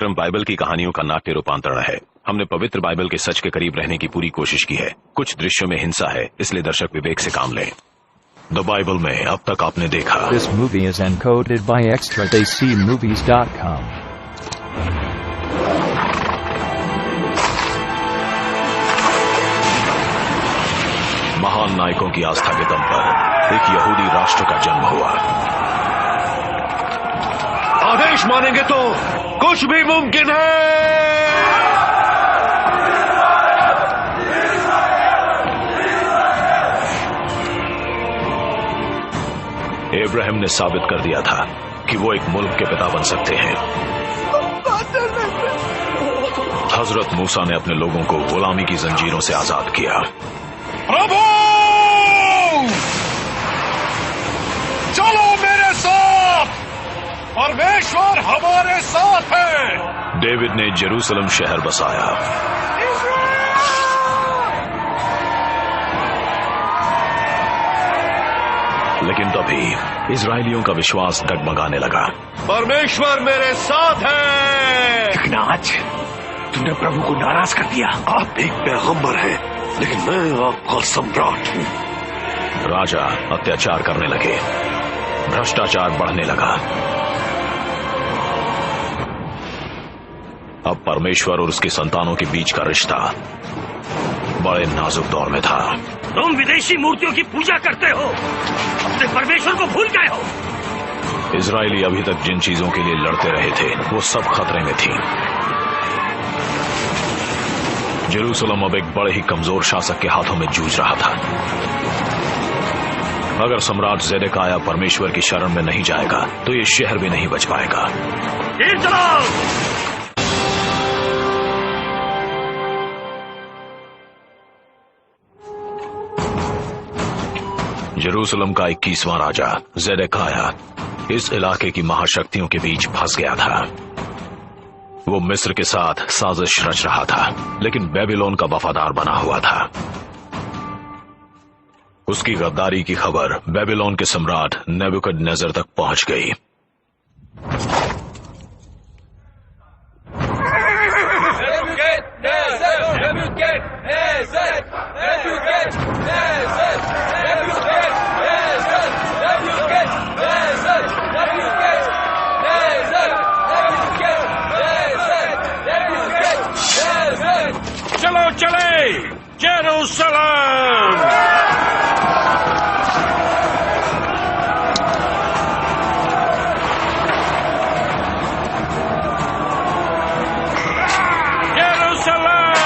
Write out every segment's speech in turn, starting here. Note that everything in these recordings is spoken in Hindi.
बाइबल की कहानियों का नाट्य रूपांतरण है। हमने पवित्र बाइबल के सच के करीब रहने की पूरी कोशिश की है। कुछ दृश्यों में हिंसा है, इसलिए दर्शक विवेक से काम लें। द बाइबल में अब तक आपने देखा। This movie is encoded by extradecmovies.com. महान नायकों की आस्था के दम पर एक यहूदी राष्ट्र का जन्म हुआ। आदेश मानेंगे तो कुछ भी मुमकिन है। इब्राहिम ने साबित कर दिया था कि वो एक मुल्क के पिता बन सकते हैं। हजरत मूसा ने अपने लोगों को गुलामी की जंजीरों से आजाद किया। प्रभु, चलो मेरे साथ, परमेश्वर हमारे साथ है। डेविड ने जेरूसलम शहर बसाया। लेकिन तभी इजरायलियों का विश्वास डगमगाने लगा। परमेश्वर मेरे साथ है। लेकिन आज तुमने प्रभु को नाराज कर दिया। आप एक पैगंबर हैं, लेकिन मैं आपका सम्राट हूँ। राजा अत्याचार करने लगे, भ्रष्टाचार बढ़ने लगा। अब परमेश्वर और उसके संतानों के बीच का रिश्ता बड़े नाजुक दौर में था। तुम विदेशी मूर्तियों की पूजा करते हो, अपने परमेश्वर को भूल गए हो। इजरायली अभी तक जिन चीजों के लिए लड़ते रहे थे वो सब खतरे में थी। जेरूसलम अब एक बड़े ही कमजोर शासक के हाथों में जूझ रहा था। अगर सम्राट ज़ेदेकिय्याह परमेश्वर की शरण में नहीं जाएगा तो ये शहर भी नहीं बच पाएगा। तीर चलाओ। जेरूसलम का 21वां राजा ज़ेदेकिय्याह इस इलाके की महाशक्तियों के बीच फंस गया था। वो मिस्र के साथ साजिश रच रहा था, लेकिन बेबीलोन का वफादार बना हुआ था। उसकी गद्दारी की खबर बेबीलोन के सम्राट नेबुकदनेस्सर तक पहुंच गई। चलो चले जेरूसलम। जेरूसलम,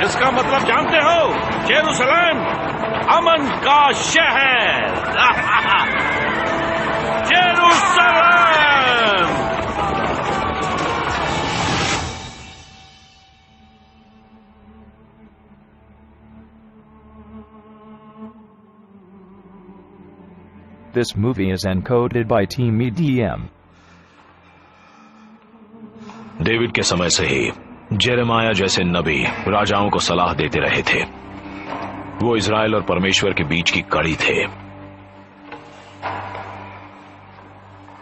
इसका मतलब जानते हो? जेरूसलम अमन का शहर। Jerusalem. This movie is encoded by Team EDM. David के समय से ही जेरेमाया जैसे नबी राजाओं को सलाह देते रहे थे। वो इजराइल और परमेश्वर के बीच की कड़ी थे।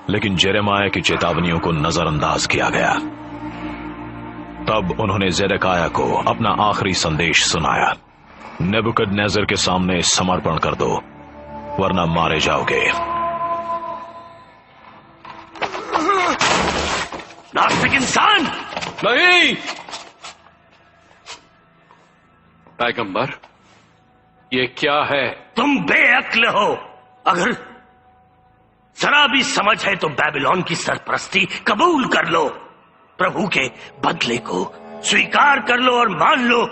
लेकिन जेरेमाया की चेतावनियों को नजरअंदाज किया गया। तब उन्होंने ज़ेदेकिय्याह को अपना आखिरी संदेश सुनाया। नेबुकदनेस्सर के सामने समर्पण कर दो, वरना मारे जाओगे। नास्तिक इंसान। नहीं पैगंबर, ये क्या है? तुम बेअक्ल हो। अगर जरा भी समझ है तो बेबीलोन की सरपरस्ती कबूल कर लो। प्रभु के बदले को स्वीकार कर लो और मान लो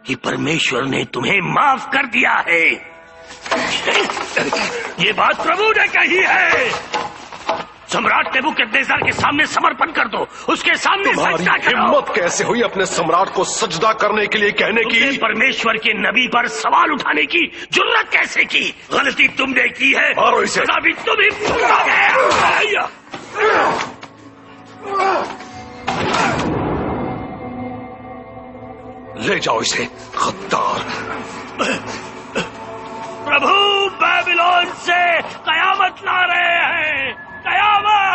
कि परमेश्वर ने तुम्हें माफ कर दिया है। ये बात प्रभु ने कही है। सम्राट नेबुकदनेस्सर के सामने समर्पण कर दो, उसके सामने सजदा करो। हिम्मत कैसे हुई अपने सम्राट को सजदा करने के लिए कहने की? परमेश्वर के नबी पर सवाल उठाने की जुर्रत कैसे की? गलती तुमने की है, मारो इसे। सजा भी तुम ही भुगतोगे। ले जाओ इसे, गद्दार। प्रभु बेबीलोन से कयामत ला रहे हैं। कयामत।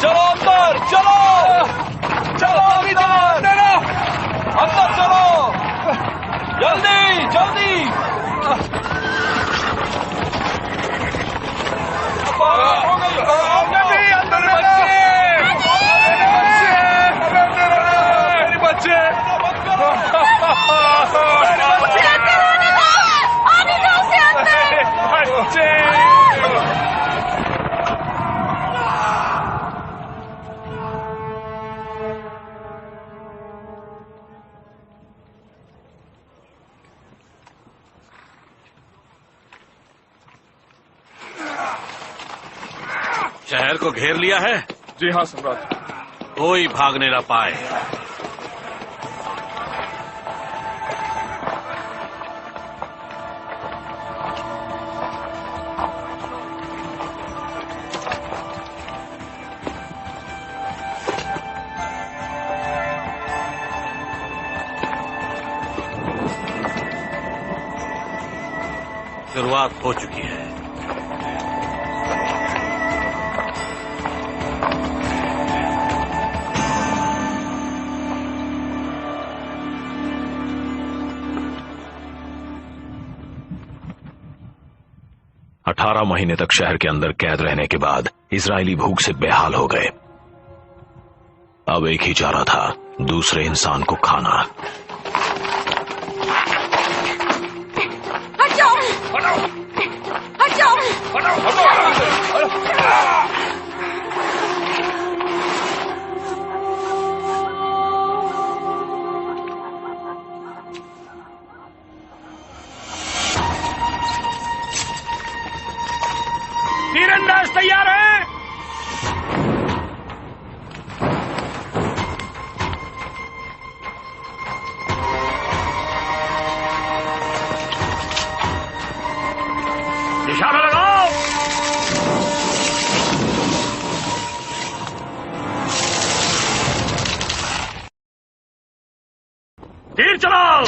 चलो अंदर, चलो चलो अंदर, अंदर चलो, जल्दी जल्दी। शहर को घेर लिया है? जी हाँ सम्राट। कोई भागने न पाए। शुरुआत हो चुकी है। अठारह महीने तक शहर के अंदर कैद रहने के बाद इजरायली भूख से बेहाल हो गए। अब एक ही चारा था, दूसरे इंसान को खाना। हट जाओ, हट जाओ। तीरंदाज तैयार है? निशाना लगाओ। तीर चलाओ।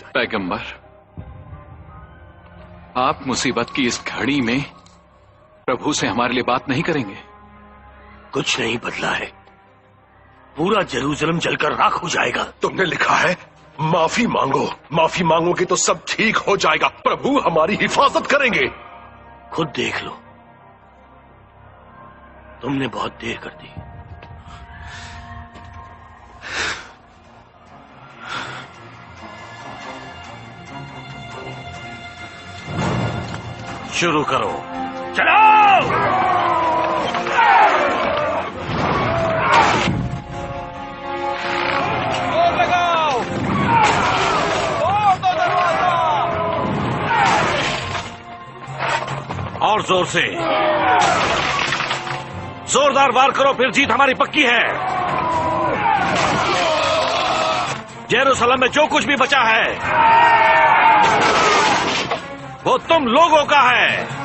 पैगंबर, आप मुसीबत की इस घड़ी में प्रभु से हमारे लिए बात नहीं करेंगे? कुछ नहीं बदला है। पूरा जेरूसलम जलकर राख हो जाएगा। तुमने लिखा है माफी मांगो, माफी मांगोगे तो सब ठीक हो जाएगा। प्रभु हमारी हिफाजत करेंगे। खुद देख लो, तुमने बहुत देर कर दी। शुरू करो। चलो। लगाओ, दरवाजा। और जोर से, जोरदार वार करो, फिर जीत हमारी पक्की है। जेरूसलम में जो कुछ भी बचा है वो तुम लोगों का है।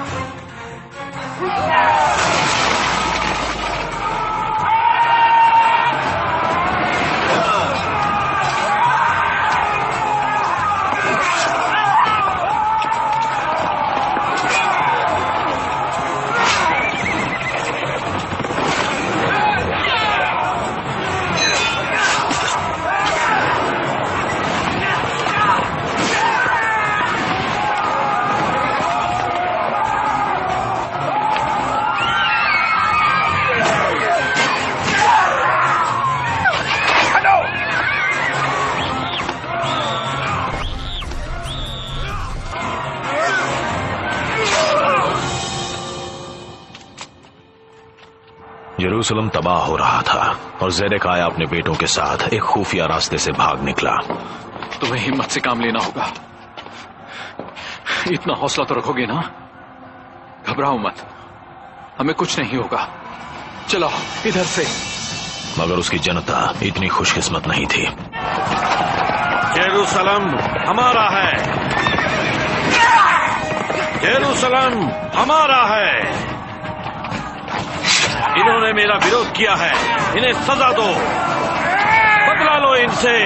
यरूशलेम तबाह हो रहा था और ज़ेदेकिय्याह अपने बेटों के साथ एक खुफिया रास्ते से भाग निकला। तुम्हें हिम्मत से काम लेना होगा। इतना हौसला तो रखोगे ना? घबराओ मत, हमें कुछ नहीं होगा। चलो इधर से। मगर उसकी जनता इतनी खुशकिस्मत नहीं थी। जेरूसलम हमारा है, जेरूसलम हमारा है। इन्होंने मेरा विरोध किया है, इन्हें सजा दो, बदला लो इनसे।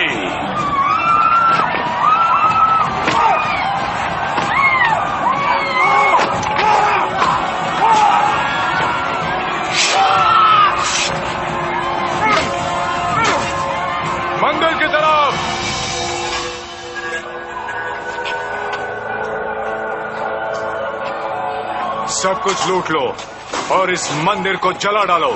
मंदिर की तरफ। सब कुछ लूट लो और इस मंदिर को जला डालो।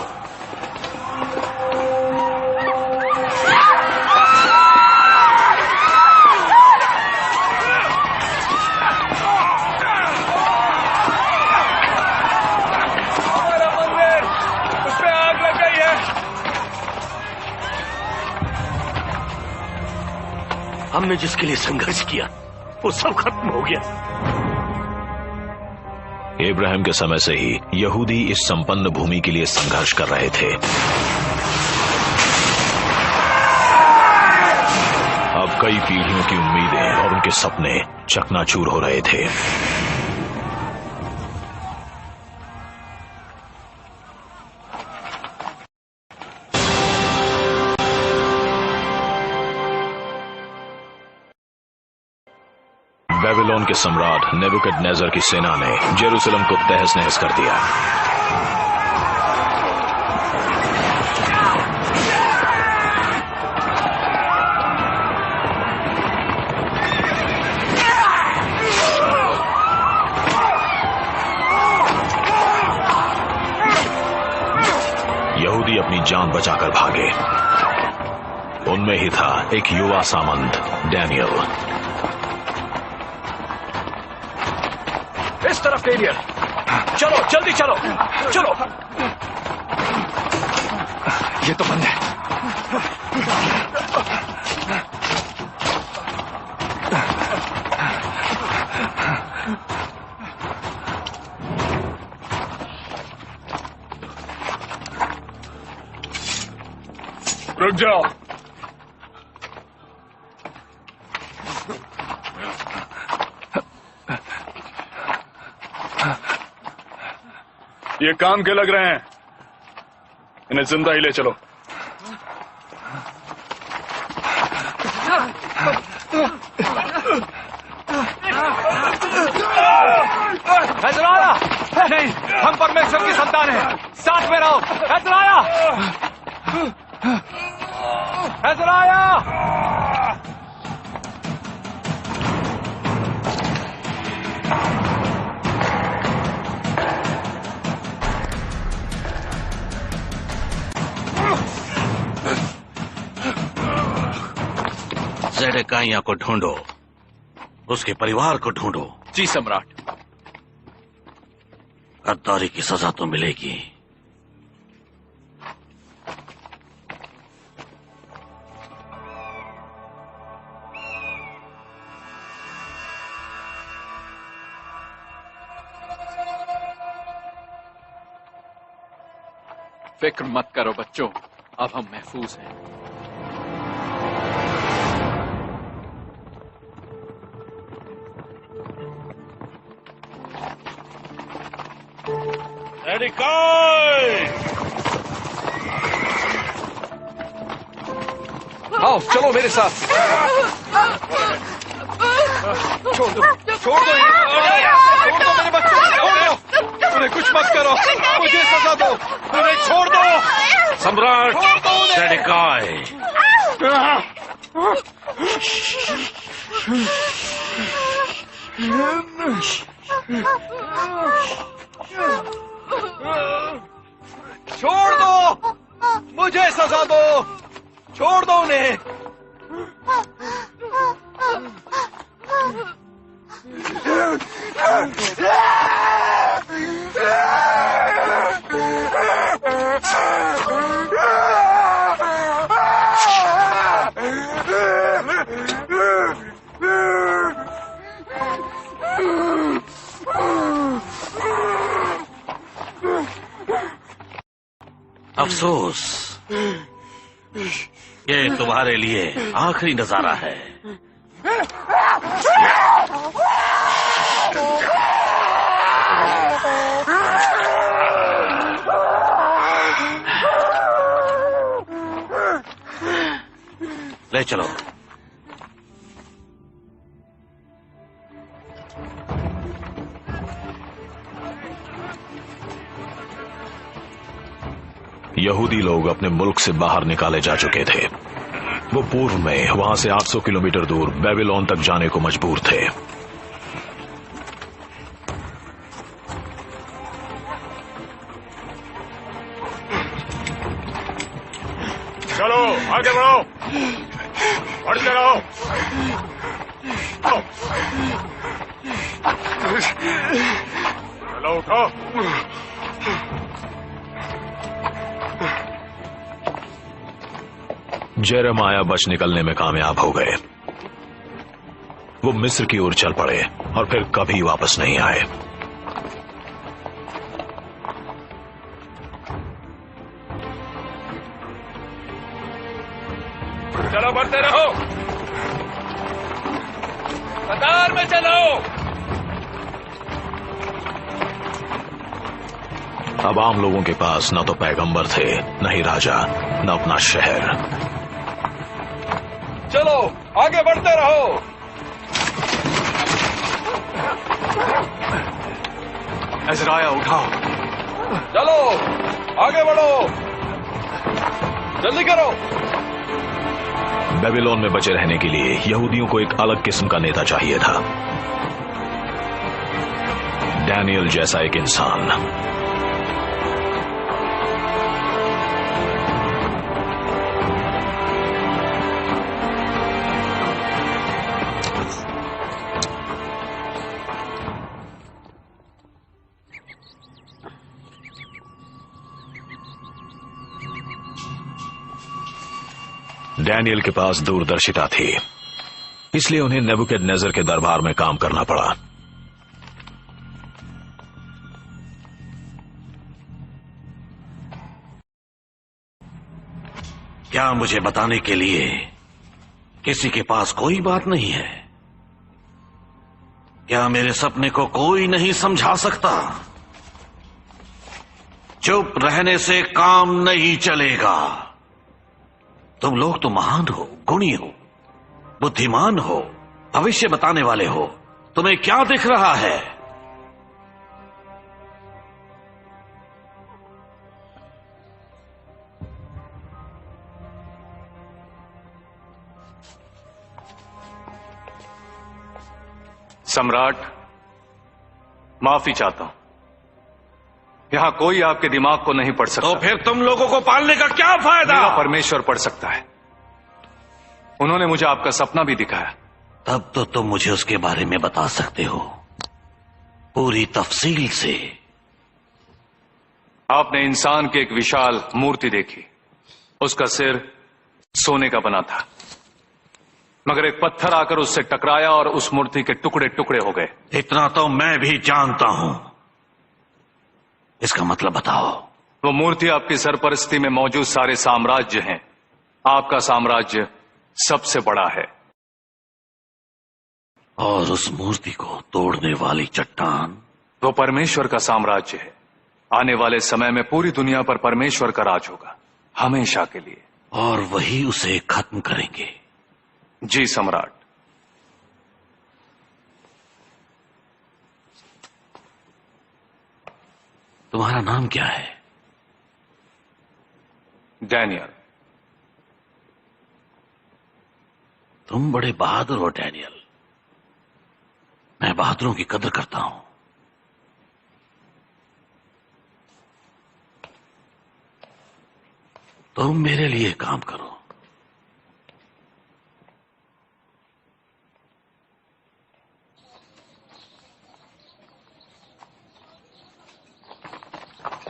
हमारा मंदिर, उस पे आग लग गई है। हमने जिसके लिए संघर्ष किया वो सब खत्म हो गया। इब्राहिम के समय से ही यहूदी इस संपन्न भूमि के लिए संघर्ष कर रहे थे। अब कई पीढ़ियों की उम्मीदें और उनके सपने चकनाचूर हो रहे थे। बेबीलोन के सम्राट नेबुकदनेस्सर की सेना ने जेरूसलम को तहस नहस कर दिया। यहूदी अपनी जान बचाकर भागे। उनमें ही था एक युवा सामंत डैनियल। इस तरफ डेनियल, चलो जल्दी चलो, चलो। ये तो बंद है। रुक जाओ। ये काम के लग रहे हैं, इन्हें जिंदा ही ले चलो। हैदराया! नहीं, हम परमेश्वर की संतान हैं, साथ में रहो। हैदराया! हैदराया! ज़ेडेकिय्याह को ढूंढो, उसके परिवार को ढूंढो। जी सम्राट। गद्दारी की सजा तो मिलेगी। फिक्र मत करो बच्चों, अब हम महफूज हैं। आओ चलो मेरे साथ। छोड़ दो, छोड़ दो, छोड़ दो मेरे बच्चों को, छोड़ दो। उन्हें कुछ मत करो, मुझे सजा दो, उन्हें छोड़ दो। सम्राट ज़ेडेकिय्याह, छोड़ दो, मुझे सजा दो, छोड़ दो उन्हें। अफसोस, ये तुम्हारे लिए आखिरी नजारा है। ले चलो। यहूदी लोग अपने मुल्क से बाहर निकाले जा चुके थे। वो पूर्व में वहां से 800 किलोमीटर दूर बेबीलोन तक जाने को मजबूर थे। चलो आगे बढ़ो, बढ़ते रहो। चलो उठो। जेरेमाया बच निकलने में कामयाब हो गए। वो मिस्र की ओर चल पड़े और फिर कभी वापस नहीं आए। चलो बढ़ते रहो, कतार में चलो। अब आम लोगों के पास न तो पैगंबर थे, न ही राजा, न अपना शहर। चलो आगे बढ़ते रहो। अज़राया उठाओ। चलो आगे बढ़ो, जल्दी करो। बेबीलोन में बचे रहने के लिए यहूदियों को एक अलग किस्म का नेता चाहिए था। डैनियल जैसा एक इंसान। डैनियल के पास दूरदर्शिता थी, इसलिए उन्हें नेबुकदनेस्सर के दरबार में काम करना पड़ा। क्या मुझे बताने के लिए किसी के पास कोई बात नहीं है? क्या मेरे सपने को कोई नहीं समझा सकता? चुप रहने से काम नहीं चलेगा। तुम लोग तो महान हो, गुणी हो, बुद्धिमान हो, भविष्य बताने वाले हो। तुम्हें क्या दिख रहा है? सम्राट, माफी चाहता हूं। यहां कोई आपके दिमाग को नहीं पढ़ सकता। तो फिर तुम लोगों को पालने का क्या फायदा? मेरा परमेश्वर पढ़ सकता है। उन्होंने मुझे आपका सपना भी दिखाया। तब तो तुम मुझे उसके बारे में बता सकते हो, पूरी तफसील से। आपने इंसान की एक विशाल मूर्ति देखी। उसका सिर सोने का बना था, मगर एक पत्थर आकर उससे टकराया और उस मूर्ति के टुकड़े टुकड़े हो गए। इतना तो मैं भी जानता हूं। इसका मतलब बताओ। वो मूर्ति आपकी सरपरस्ती में मौजूद सारे साम्राज्य हैं। आपका साम्राज्य सबसे बड़ा है। और उस मूर्ति को तोड़ने वाली चट्टान? वो परमेश्वर का साम्राज्य है। आने वाले समय में पूरी दुनिया पर परमेश्वर का राज होगा, हमेशा के लिए। और वही उसे खत्म करेंगे। जी सम्राट। तुम्हारा नाम क्या है? डैनियल। तुम बड़े बहादुर हो डैनियल। मैं बहादुरों की कदर करता हूं। तुम मेरे लिए काम करो।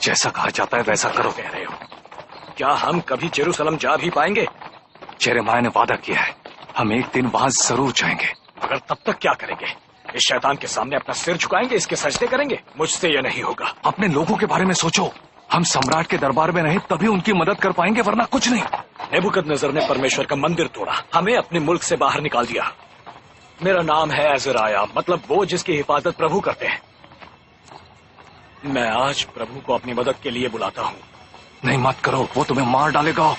जैसा कहा जाता है वैसा करो। कह रहे हो? क्या हम कभी जेरूसलम जा भी पाएंगे? जेरेमाया ने वादा किया है, हम एक दिन वहां जरूर जाएंगे। मगर तब तक क्या करेंगे? इस शैतान के सामने अपना सिर झुकाएंगे, इसके सजदे करेंगे? मुझसे यह नहीं होगा। अपने लोगों के बारे में सोचो। हम सम्राट के दरबार में रहे तभी उनकी मदद कर पाएंगे, वरना कुछ नहीं। नेबुकदनेस्सर ने परमेश्वर का मंदिर तोड़ा, हमें अपने मुल्क से बाहर निकाल दिया। मेरा नाम है अज़राया, मतलब वो जिसकी हिफाजत प्रभु करते हैं। मैं आज प्रभु को अपनी मदद के लिए बुलाता हूँ। नहीं, मत करो, वो तुम्हें मार डालेगा।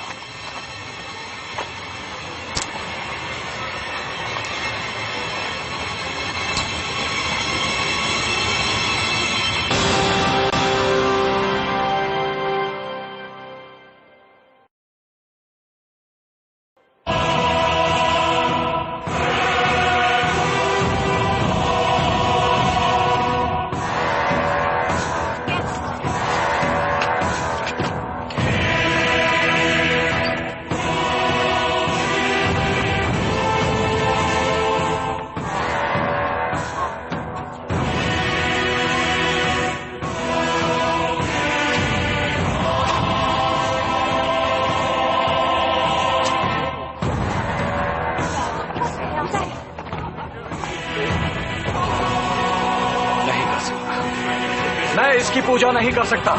मैं इसकी पूजा नहीं कर सकता।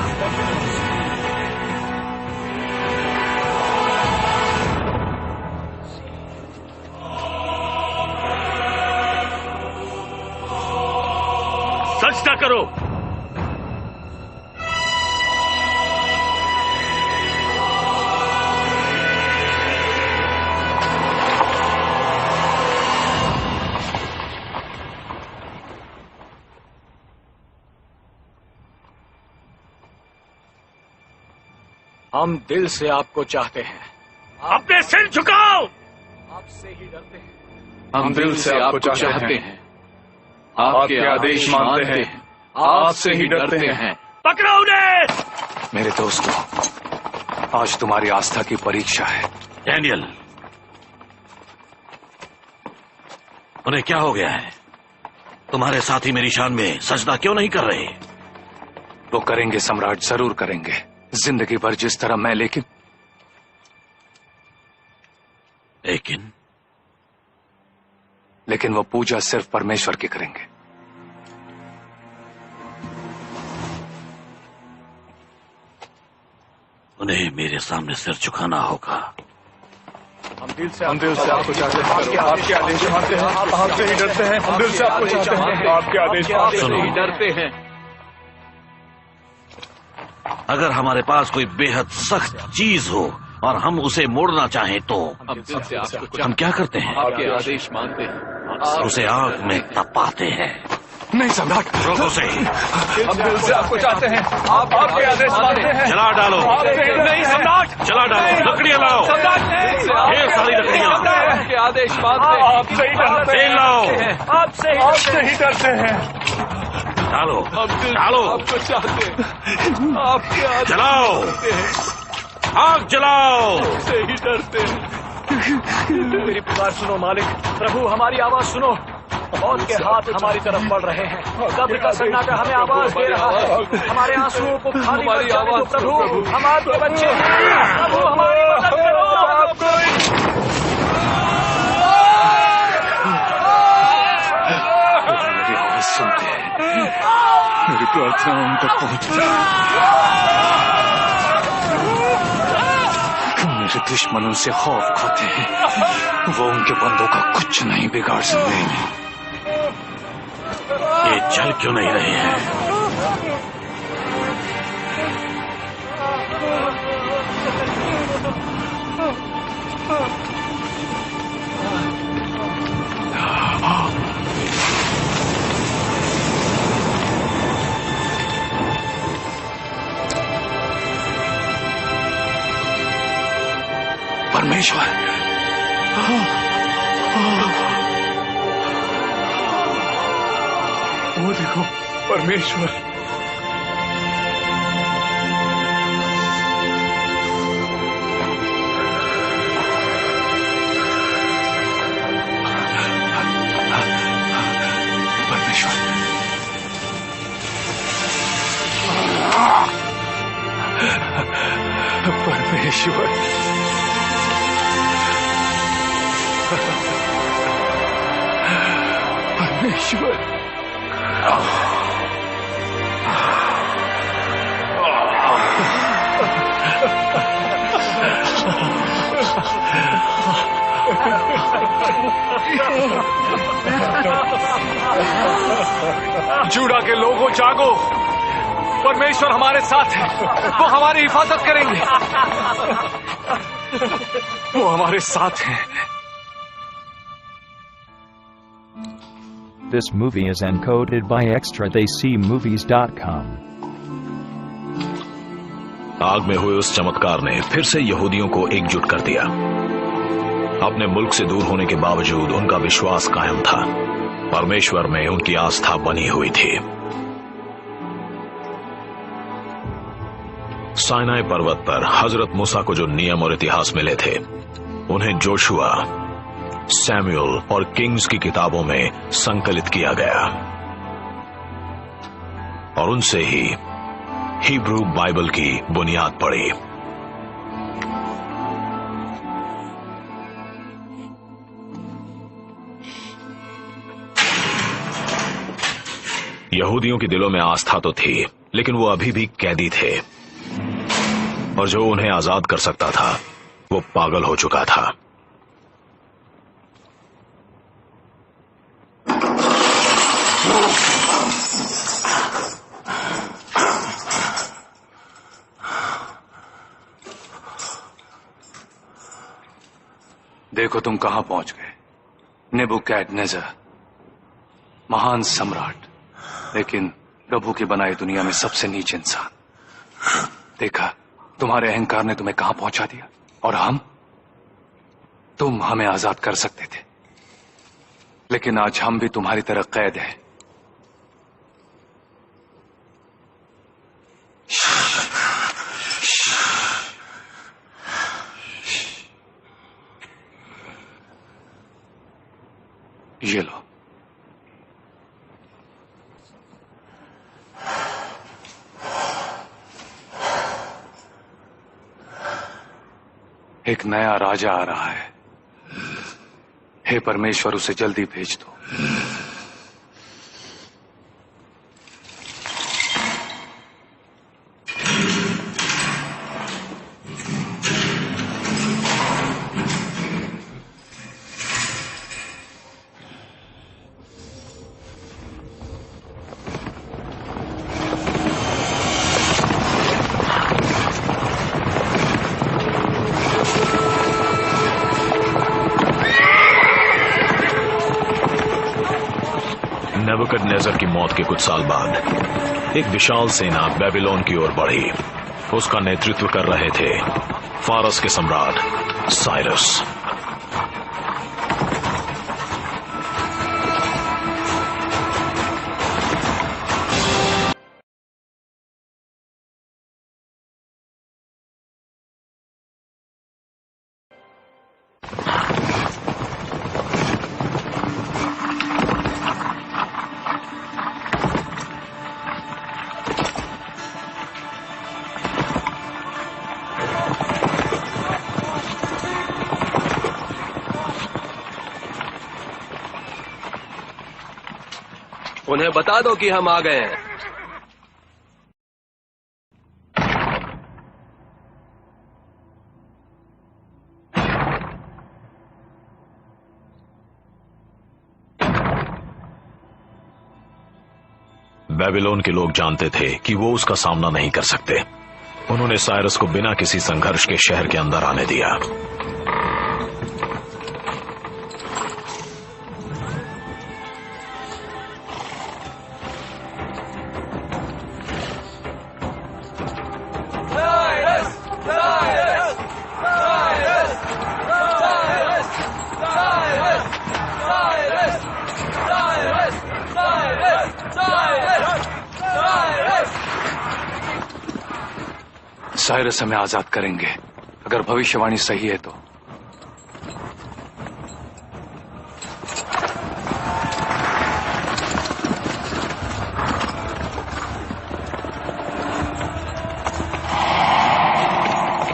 सजदा करो। हम दिल से आपको चाहते हैं। अपने सिर झुकाओ। आपसे ही डरते हैं। हम दिल से आपको चाहते हैं, आपके आदेश मानते हैं, आपसे ही डरते हैं। पकड़ो उन्हें। मेरे दोस्तों, आज तुम्हारी आस्था की परीक्षा है। डैनियल, उन्हें क्या हो गया है? तुम्हारे साथी मेरी शान में सजदा क्यों नहीं कर रहे? वो करेंगे सम्राट, जरूर करेंगे, जिंदगी भर जिस तरह मैं। लेकिन लेकिन वो पूजा सिर्फ परमेश्वर की करेंगे। उन्हें मेरे सामने सिर झुकाना होगा। हम दिल से आपको चाहते हैं, आपके आदेश मानते हैं, आपसे ही डरते हैं। हम दिल से आपको चाहते हैं, आपके आदेश मानते हैं, डरते हैं। अगर हमारे पास कोई बेहद सख्त चीज हो और हम उसे मोड़ना चाहें तो हम क्या करते हैं? आपके आदेश मानते हैं, उसे आग में तपाते हैं। नहीं सम्राट, रोको से। हम दिल से आपको चाहते हैं, आपके आदेश मानते हैं। जला डालो। नहीं सम्राट, जला डालो। लकड़ियां लाओ। ढेर सारी लकड़ियां। आपके आदेश मानते हैं, आपसे ही डरते तेल लाओ। हैं, आपसे ही डरते हैं। डालो डालो। आपको चाहते हैं, आपके आदेश जलाओ, आग जलाओ। से ही डरते हैं। मेरी पुकार सुनो मालिक, प्रभु हमारी आवाज सुनो। मौत के हाथ हमारी तरफ बढ़ रहे हैं। कब्र का सन्नाटा हमें आवाज दे रहा है। हमारे आंसुओं को खाली मत जाने दो प्रभु। हम आपके बच्चे हैं, प्रभु हमारी मदद करो। मेरी आवाज सुनते हैं, मेरी प्रार्थना उन तक पहुंचती है। मेरे दुश्मन उनसे खौफ खाते हैं, वो उनके बंदों का कुछ नहीं बिगाड़ सकते। ये चल क्यों नहीं रहे हैं? परमेश्वर, वो देखो, परमेश्वर। परमेश्वर, परमेश्वर, परमेश्वर। जूडा के लोगों जागो, परमेश्वर हमारे साथ है, वो हमारी हिफाजत करेंगे, वो हमारे साथ हैं। This movie is encoded by extradaycmovies.com. आग में हुए उस चमत्कार ने फिर से यहूदियों को एकजुट कर दिया। अपने मुल्क से दूर होने के बावजूद उनका विश्वास कायम था। परमेश्वर में उनकी आस्था बनी हुई थी। साइनाई पर्वत पर हजरत मूसा को जो नियम और इतिहास मिले थे, उन्हें जोशुआ, सैमुअल और किंग्स की किताबों में संकलित किया गया और उनसे ही हिब्रू बाइबल की बुनियाद पड़ी। यहूदियों के दिलों में आस्था तो थी, लेकिन वो अभी भी कैदी थे और जो उन्हें आजाद कर सकता था वो पागल हो चुका था। देखो तुम कहां पहुंच गए। नेबुकदनेस्सर, महान सम्राट, लेकिन प्रभु की बनाई दुनिया में सबसे नीच इंसान। देखा, तुम्हारे अहंकार ने तुम्हें कहां पहुंचा दिया। और तुम हमें आजाद कर सकते थे, लेकिन आज हम भी तुम्हारी तरह कैद हैं। ये लो। एक नया राजा आ रहा है। हे परमेश्वर, उसे जल्दी भेज दो। नेबुकदनेस्सर की मौत के कुछ साल बाद एक विशाल सेना बेबीलोन की ओर बढ़ी। उसका नेतृत्व कर रहे थे फारस के सम्राट साइरस। उन्हें बता दो कि हम आ गए हैं। बेबीलोन के लोग जानते थे कि वो उसका सामना नहीं कर सकते। उन्होंने साइरस को बिना किसी संघर्ष के शहर के अंदर आने दिया। साइरस हमें आजाद करेंगे, अगर भविष्यवाणी सही है तो।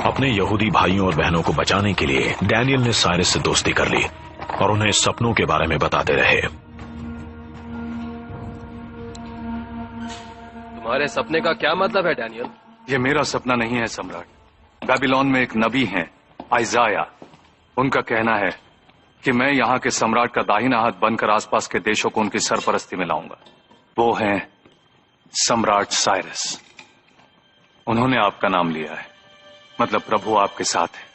अपने यहूदी भाइयों और बहनों को बचाने के लिए डैनियल ने साइरस से दोस्ती कर ली और उन्हें सपनों के बारे में बताते रहे। तुम्हारे सपने का क्या मतलब है डैनियल? ये मेरा सपना नहीं है सम्राट। बेबीलोन में एक नबी हैं, आइजाया। उनका कहना है कि मैं यहां के सम्राट का दाहिना हाथ बनकर आसपास के देशों को उनकी सरपरस्ती में लाऊंगा। वो हैं सम्राट साइरस। उन्होंने आपका नाम लिया है, मतलब प्रभु आपके साथ है।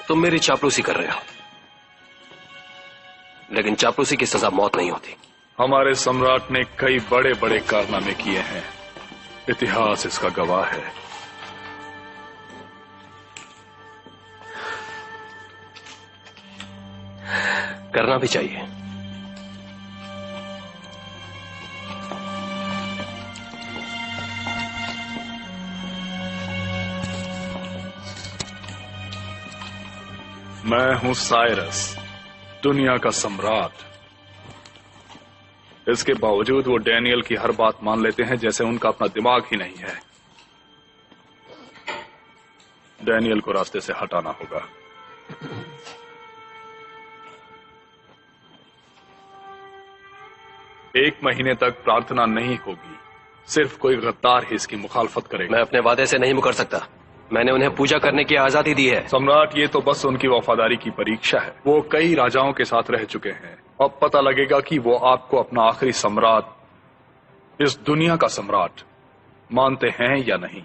तुम मेरी चापलूसी कर रहे हो, लेकिन चापलूसी की सजा मौत नहीं होती। हमारे सम्राट ने कई बड़े बड़े कारनामे किए हैं, इतिहास इसका गवाह है। करना भी चाहिए। मैं हूं साइरस, दुनिया का सम्राट। इसके बावजूद वो डैनियल की हर बात मान लेते हैं जैसे उनका अपना दिमाग ही नहीं है। डैनियल को रास्ते से हटाना होगा। एक महीने तक प्रार्थना नहीं होगी, सिर्फ कोई गद्दार ही इसकी मुखालफत करेगा। मैं अपने वादे से नहीं मुकर सकता। मैंने उन्हें पूजा करने की आजादी दी है। सम्राट, ये तो बस उनकी वफादारी की परीक्षा है। वो कई राजाओं के साथ रह चुके हैं। अब पता लगेगा कि वो आपको अपना आखिरी सम्राट, इस दुनिया का सम्राट मानते हैं या नहीं।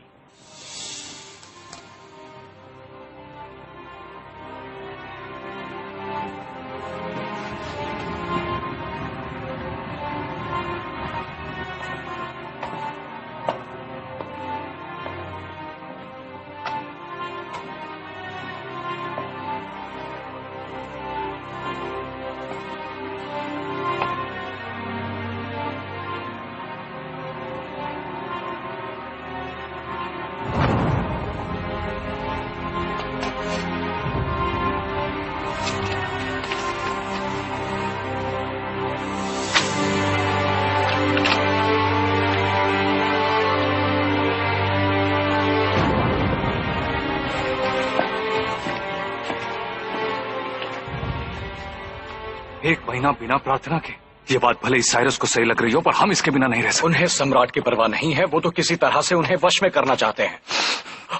एक महीना बिना प्रार्थना के, ये बात भले ही साइरस को सही लग रही हो, पर हम इसके बिना नहीं रह सकते। उन्हें सम्राट की परवाह नहीं है। वो तो किसी तरह से उन्हें वश में करना चाहते हैं,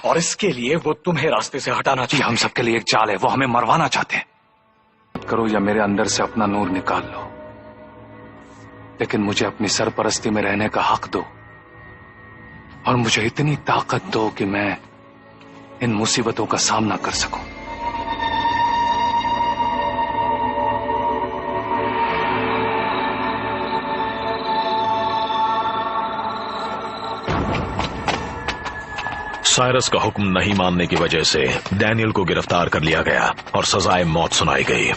और इसके लिए वो तुम्हें रास्ते से हटाना चाहिए। हम सबके लिए एक चाल है, वो हमें मरवाना चाहते हैं। करो या मेरे अंदर से अपना नूर निकाल लो, लेकिन मुझे अपनी सरपरस्ती में रहने का हक दो, और मुझे इतनी ताकत दो कि मैं इन मुसीबतों का सामना कर सकूं। साइरस का हुक्म नहीं मानने की वजह से डैनियल को गिरफ्तार कर लिया गया और सजाए मौत सुनाई गई।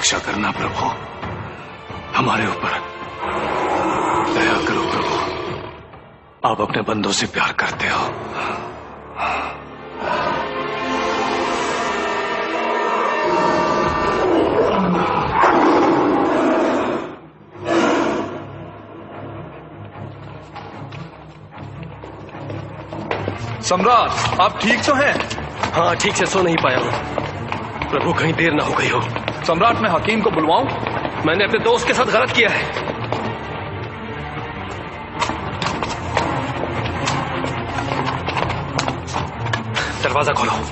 रक्षा करना प्रभु, हमारे ऊपर दया करो प्रभु। आप अपने बंदों से प्यार करते हो। सम्राट, आप ठीक तो हैं? हाँ, ठीक से सो नहीं पाया हूँ प्रभु, कहीं देर ना हो गई हो। सम्राट, मैं हकीम को बुलवाऊं? मैंने अपने दोस्त के साथ गलत किया है। दरवाजा खोलो।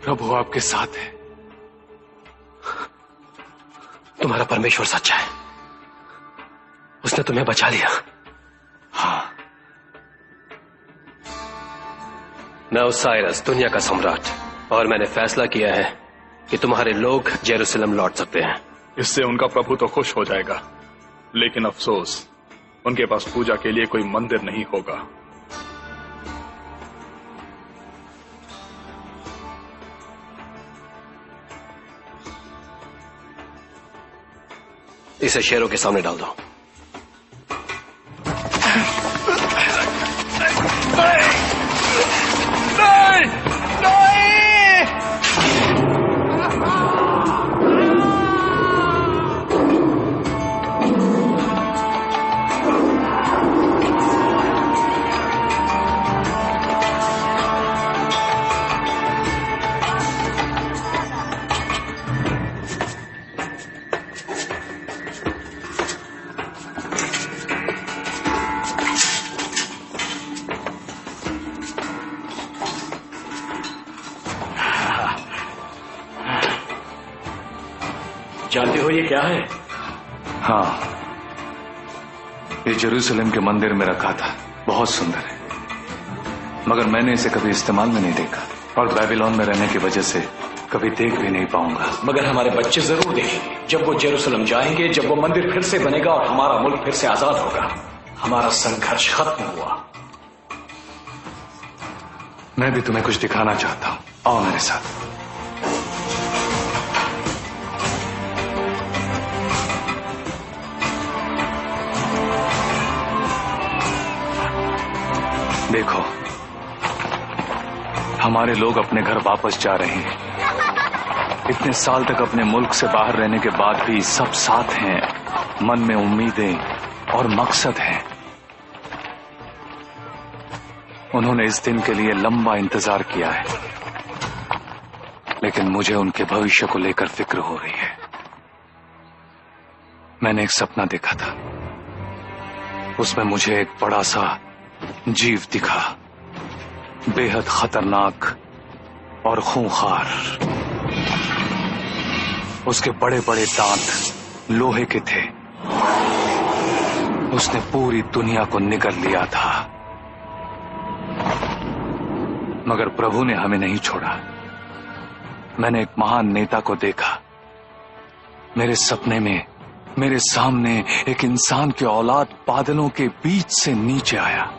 प्रभु आपके साथ है। तुम्हारा परमेश्वर सच्चा है, उसने तुम्हें बचा लिया। हाँ, मैं ओसाइरस, दुनिया का सम्राट, और मैंने फैसला किया है कि तुम्हारे लोग जेरूसलम लौट सकते हैं। इससे उनका प्रभु तो खुश हो जाएगा, लेकिन अफसोस, उनके पास पूजा के लिए कोई मंदिर नहीं होगा। इसे शेरों के सामने डाल दो। जानते हो ये क्या है? हाँ, ये जेरूसलम के मंदिर में रखा था, बहुत सुंदर है, मगर मैंने इसे कभी इस्तेमाल में नहीं देखा, और बेबीलोन में रहने की वजह से कभी देख भी नहीं पाऊंगा। मगर हमारे बच्चे जरूर देखेंगे जब वो जेरूसलम जाएंगे, जब वो मंदिर फिर से बनेगा और हमारा मुल्क फिर से आजाद होगा। हमारा संघर्ष खत्म हुआ। मैं भी तुम्हें कुछ दिखाना चाहता हूं, आओ मेरे साथ। देखो, हमारे लोग अपने घर वापस जा रहे हैं। इतने साल तक अपने मुल्क से बाहर रहने के बाद भी सब साथ हैं, मन में उम्मीदें और मकसद हैं। उन्होंने इस दिन के लिए लंबा इंतजार किया है, लेकिन मुझे उनके भविष्य को लेकर फिक्र हो रही है। मैंने एक सपना देखा था, उसमें मुझे एक बड़ा सा जीव दिखा, बेहद खतरनाक और खूंखार। उसके बड़े बड़े दांत लोहे के थे। उसने पूरी दुनिया को निगल लिया था, मगर प्रभु ने हमें नहीं छोड़ा। मैंने एक महान नेता को देखा। मेरे सपने में मेरे सामने एक इंसान की औलाद बादलों के बीच से नीचे आया।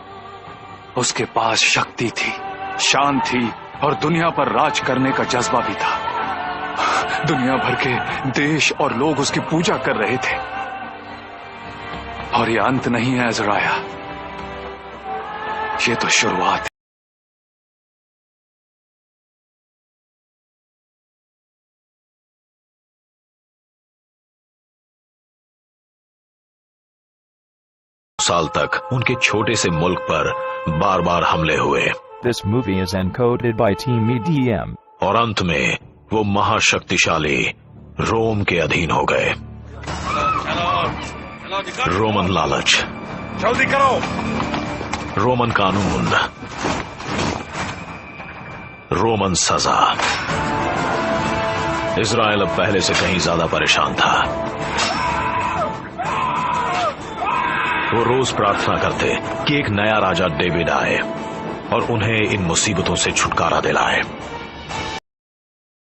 उसके पास शक्ति थी, शान थी और दुनिया पर राज करने का जज्बा भी था। दुनिया भर के देश और लोग उसकी पूजा कर रहे थे। और ये अंत नहीं है अज़राया, ये तो शुरुआत है। साल तक उनके छोटे से मुल्क पर बार बार हमले हुए। This movie is encoded by Team EDM. और अंत में वो महाशक्तिशाली रोम के अधीन हो गए। रोमन लालच, जल्दी करो। रोमन कानून, रोमन सजा। इजराइल अब पहले से कहीं ज्यादा परेशान था। वो रोज प्रार्थना करते कि एक नया राजा डेविड आए और उन्हें इन मुसीबतों से छुटकारा दिलाए।